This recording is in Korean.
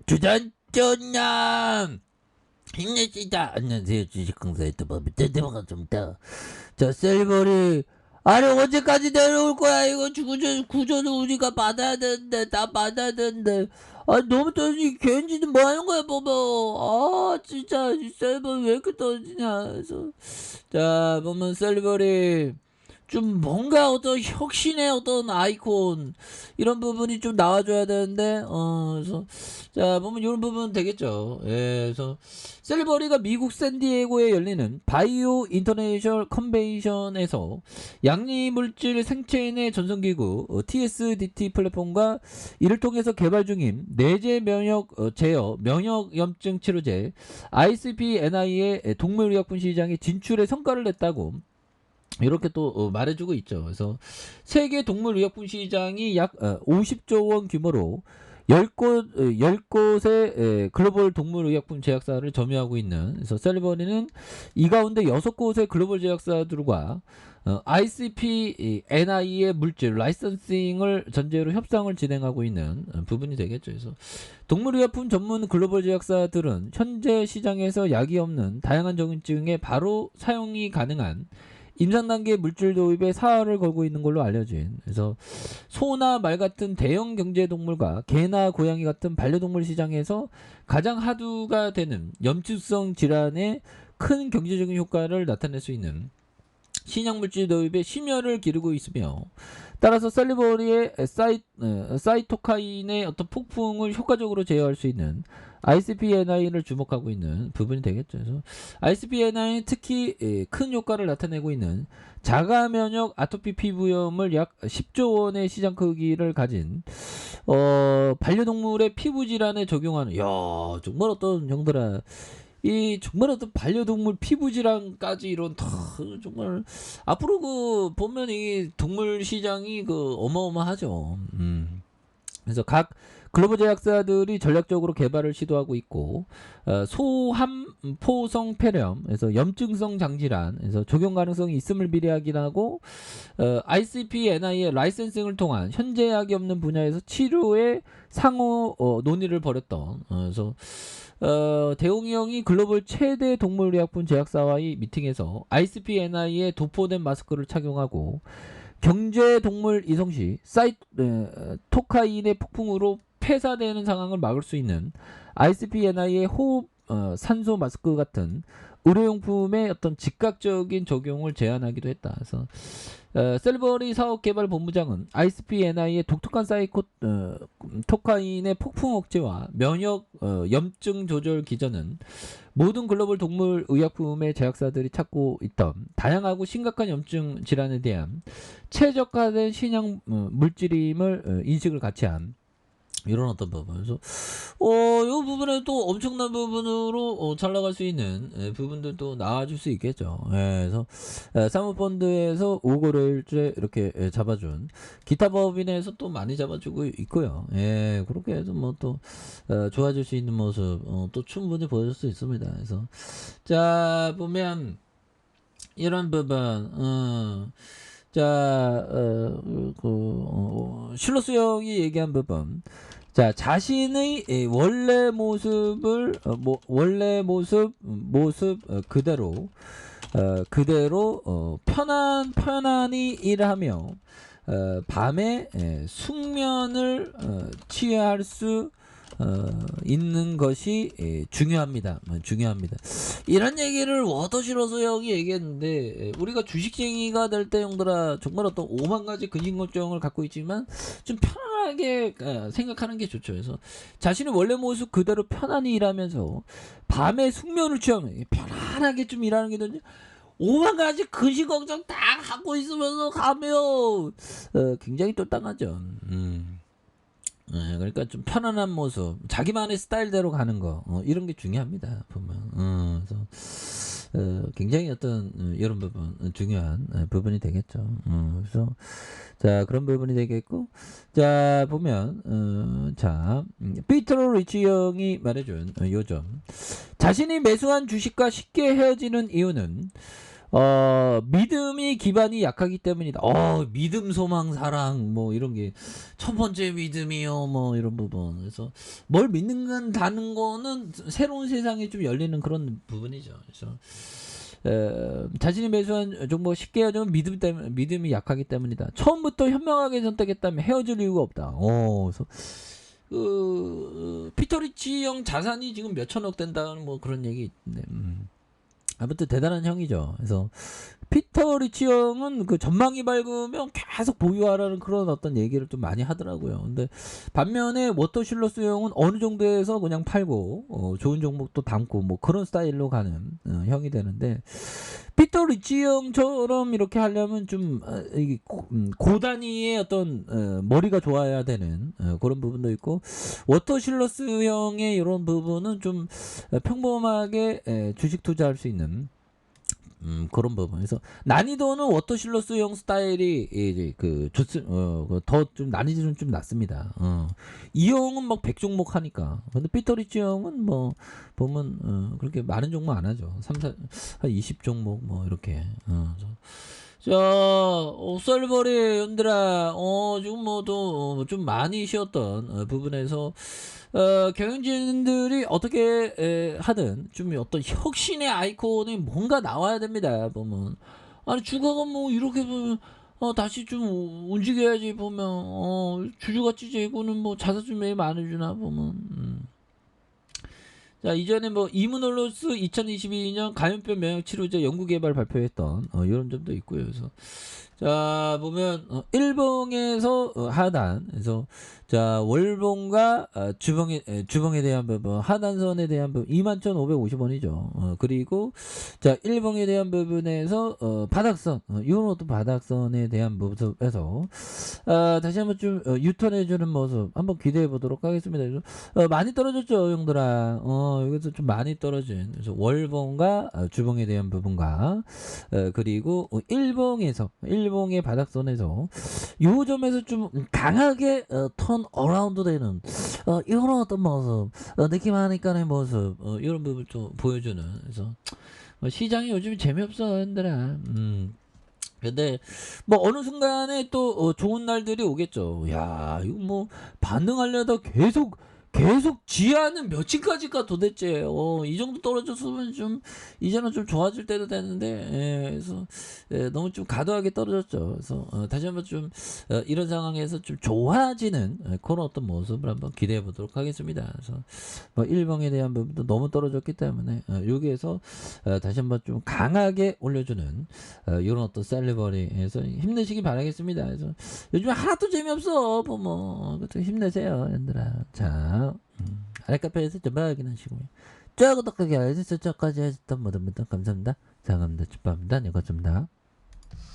주전전남 힘내시다. 안녕하세요, 주식강사의 또밥이 반갑습니다. 자, 셀버리 아니 언제까지 내려올 거야? 이거 구조는 우리가 받아야 되는데 다 받아야 되는데 아 너무 떨어지니 괜지는 뭐 하는 거야 보면 아 진짜 이 셀버 왜 이렇게 떨어지냐. 그래서 자 보면 셀버리 좀 뭔가 어떤 혁신의 어떤 아이콘 이런 부분이 좀 나와줘야 되는데 그래서 자 보면 이런 부분 되겠죠. 예, 그래서 셀버리가 미국 샌디에고에 열리는 바이오 인터내셔널 컨벤션에서 양리물질 생체인의 전송기구 TSDT 플랫폼과 이를 통해서 개발 중인 내재 면역 제어 면역염증 치료제 ICP-NI의 동물의약품 시장에 진출의 성과를 냈다고 이렇게 또 말해주고 있죠. 그래서 세계 동물의약품 시장이 약 50조 원 규모로 10곳의 글로벌 동물의약품 제약사를 점유하고 있는, 그래서 셀버리는 이 가운데 6곳의 글로벌 제약사들과 ICP-NI의 물질 라이선싱을 전제로 협상을 진행하고 있는 부분이 되겠죠. 그래서 동물의약품 전문 글로벌 제약사들은 현재 시장에서 약이 없는 다양한 정증에 바로 사용이 가능한 임상 단계 물질 도입에 사활을 걸고 있는 걸로 알려진, 그래서 소나 말 같은 대형 경제 동물과 개나 고양이 같은 반려동물 시장에서 가장 하두가 되는 염증성 질환에 큰 경제적인 효과를 나타낼 수 있는 신약 물질 도입에 심혈을 기르고 있으며, 따라서 셀리버리의 사이토카인의 어떤 폭풍을 효과적으로 제어할 수 있는 ICP-NI를 주목하고 있는 부분이 되겠죠. 그래서 ICP-NI는 특히 큰 효과를 나타내고 있는 자가 면역 아토피 피부염을 약 10조 원의 시장 크기를 가진 반려동물의 피부 질환에 적용하는, 야 정말 어떤 형들아 이 정말 어떤 반려동물 피부 질환까지 이런 정말 앞으로 그 보면 이 동물 시장이 그 어마어마하죠. 그래서 각 글로벌 제약사들이 전략적으로 개발을 시도하고 있고, 소함포성 폐렴, 그래서 염증성 장질환, 그래서 적용 가능성이 있음을 비례하긴 하고, ICP-NI의 라이센싱을 통한 현재 약이 없는 분야에서 치료의 상호 논의를 벌였던, 그래서 대웅이 형이 글로벌 최대 동물의약품 제약사와의 미팅에서 ICP-NI의 도포된 마스크를 착용하고 경제 동물 이송 시 토카인의 폭풍으로 폐사되는 상황을 막을 수 있는 ICP-NI의 호흡 산소 마스크 같은 의료용품의 어떤 즉각적인 적용을 제안하기도 했다. 그래서 셀버리 사업개발본부장은 ICP-NI의 독특한 토카인의 폭풍 억제와 면역 염증 조절 기전은 모든 글로벌 동물 의약품의 제약사들이 찾고 있던 다양하고 심각한 염증 질환에 대한 최적화된 신약 물질임을 인식을 같이 한 이런 어떤 부분. 그래서 이 부분에 또 엄청난 부분으로 잘 나갈 수 있는 부분들도 나와줄 수 있겠죠. 그래서 사모펀드에서 5거래일째 이렇게 잡아준, 기타 법인에서 또 많이 잡아주고 있고요. 그렇게 해서 뭐 또 좋아질 수 있는 모습 또 충분히 보여줄 수 있습니다. 그래서 자 보면 이런 부분. 자, 실로스 형이 얘기한 부분. 자, 자신의 원래 모습을 원래 모습 그대로 편안히 일하며 밤에 숙면을 취할 수 있는 것이 중요합니다. 이런 얘기를 워터실로스 형이 얘기했는데, 우리가 주식쟁이가 될 때 형들아 정말 어떤 5만 가지 근심걱정을 갖고 있지만 좀 편안하게 생각하는 게 좋죠. 그래서 자신의 원래 모습 그대로 편안히 일하면서 밤에 숙면을 취하면 편안하게 좀 일하는 게 더 5만 가지 근심걱정 다 갖고 있으면서 가면 굉장히 똘땅하죠. 그러니까 좀 편안한 모습, 자기만의 스타일대로 가는 거, 이런 게 중요합니다. 보면, 그래서 굉장히 어떤 이런 부분 중요한 부분이 되겠죠. 그래서 자 그런 부분이 되겠고, 자 보면 자 피터 리치 형이 말해준 요점, 자신이 매수한 주식과 쉽게 헤어지는 이유는 믿음이 기반이 약하기 때문이다. 믿음, 소망, 사랑 뭐 이런 게 첫 번째 믿음이요 뭐 이런 부분. 그래서 뭘 믿는다는 거는 새로운 세상이 좀 열리는 그런 부분이죠. 그래서 자신이 매수한 종목 쉽게 헤어지면 믿음이 약하기 때문이다. 처음부터 현명하게 선택했다면 헤어질 이유가 없다. 그래서 피터 리치 형 자산이 지금 몇 천억 된다는 뭐 그런 얘기 있는데, 아무튼 대단한 형이죠. 그래서 피터 리치 형은 그 전망이 밝으면 계속 보유하라는 그런 어떤 얘기를 좀 많이 하더라고요. 근데 반면에 워터 실러스 형은 어느 정도에서 그냥 팔고 좋은 종목도 담고 뭐 그런 스타일로 가는 형이 되는데, 피터 리치 형처럼 이렇게 하려면 좀 이게 고단위의 어떤 머리가 좋아야 되는 그런 부분도 있고, 워터 실러스 형의 이런 부분은 좀 평범하게 주식 투자할 수 있는 그런 부분. 그래서 난이도는 워터실러스형 스타일이 이제 더 좀 난이도는 좀 낮습니다. 이 형은 막 100종목 하니까. 근데 피터 리치 형은 뭐 보면 그렇게 많은 종목 안 하죠. 한 20종목 뭐 이렇게. 자, 썰버리 연들아, 지금 뭐도 좀 많이 쉬었던 부분에서 경영진들이 어떻게 하든 좀 어떤 혁신의 아이콘이 뭔가 나와야 됩니다. 보면 아니 주가가 뭐 이렇게 보면 다시 좀 움직여야지. 보면 주주가치 제고는 뭐 자사주 매입 안 해주나 보면. 자, 이전에 뭐 이무놀로스 2022년 감염병 면역 치료제 연구개발 발표했던 이런 점도 있고요. 그래서 자 보면 일봉에서 하단, 그래서 자 월봉과 주봉에 대한 부분, 하단선에 대한 부분 21,550원이죠. 그리고 자 일봉에 대한 부분에서 바닥선, 이런 어떤 바닥선에 대한 모습에서 다시 한번 좀 유턴해주는 모습 한번 기대해 보도록 하겠습니다. 그래서 많이 떨어졌죠, 형들아. 여기서 좀 많이 떨어진, 그래서 월봉과 주봉에 대한 부분과 그리고 일봉의 바닥선에서 요 점에서 좀 강하게 턴 어라운드 되는 이런 어떤 모습, 느낌 하니까의 모습, 이런 부분을 좀 보여주는. 그래서 시장이 요즘 재미없어, 얘들아. 근데 뭐 어느 순간에 또 좋은 날들이 오겠죠. 야, 이거 뭐 반등하려다 계속 지하는 몇층까지 가 도대체. 이 정도 떨어졌으면 좀 이제는 좀 좋아질 때도 되는데, 그래서 너무 좀 과도하게 떨어졌죠. 그래서 다시 한번 좀 이런 상황에서 좀 좋아지는 그런 어떤 모습을 한번 기대해 보도록 하겠습니다. 그래서 뭐 일봉에 대한 부분도 너무 떨어졌기 때문에 여기에서 다시 한번 좀 강하게 올려주는 이런 어떤 셀리버리에서 힘내시기 바라겠습니다. 그래서 요즘 하나도 재미없어. 뭐 힘내세요, 얘들아. 자, 아랫카페에서 좀 확인하시고요. 쫙 구독하기 알려주셔서 저까지 해주셨던 모든 분들 감사합니다. 장갑니다. 축복합니다. 네, 고맙습니다.